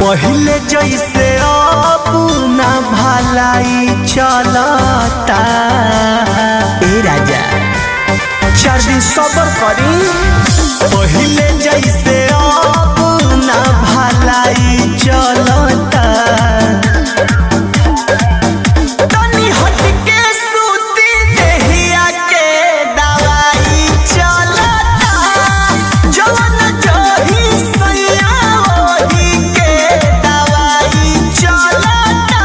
पहले जैसे अब ना भलाई चलता। ए राजा 4 दिन सबर करी। पहले जैसे अब ना भलाई चलता। तनी हट के सूती देहिया के दवाई चलता। जवन जही सैया ओही के दवाई चलता।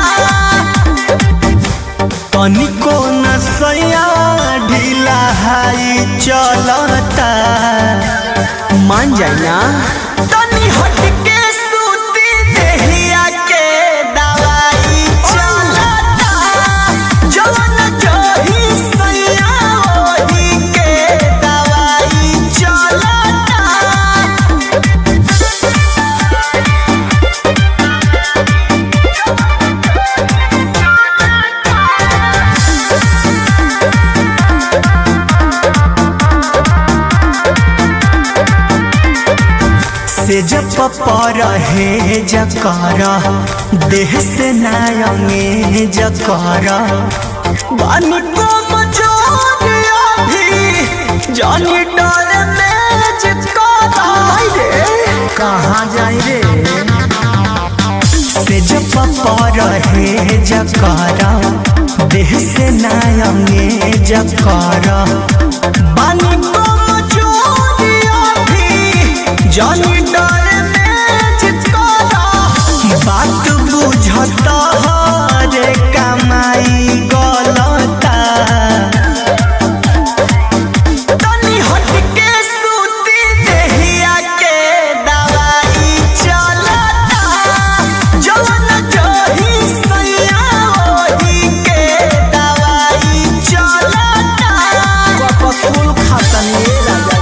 तनिको न सैया ढीला हाई चलता। मान जाए ना। तनी हट के सूती देहिया के दवाई चलता। जवन जही सैया ओही के दवाई चलता। से जब पर है जकर देह से नायंगे जकर बानी को मचोरिया भी जानी डर में जिकरा रे। कहाँ जाए रे। से जब पर है जकर देह से नायंगे जकर बानी को मचोरिया भी जानी बात बुझता रे कमाई गलता। तनी हट के सूती देहिया के दवाई चलता। जवन जही सैया ओही के दवाई चलता। कपसूल खातनी राजा।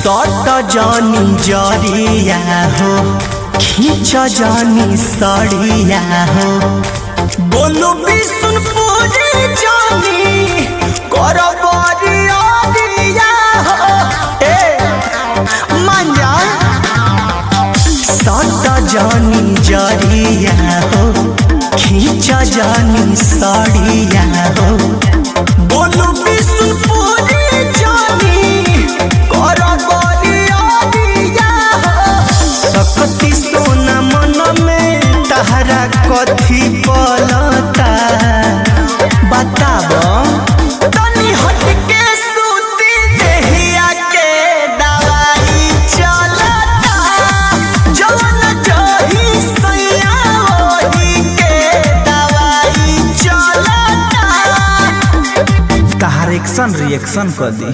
सट जानी जरिया हो खींच जानी सड़िया हो। बोलू बिशुनपुरी जानी कर बरिया दिया हो। ए मान जा। सट जानी जरिया हो खींच जानी सड़िया हो। बोलू बिशुनपुरी जानी सकती सोना मन में तहरा कथी पलता। बताब। तनी हट के सूती देहिया के दवाई चलता। जवन जही सैया ओही के दवाई चलता। तहार एक्शन रिएक्शन कर दी।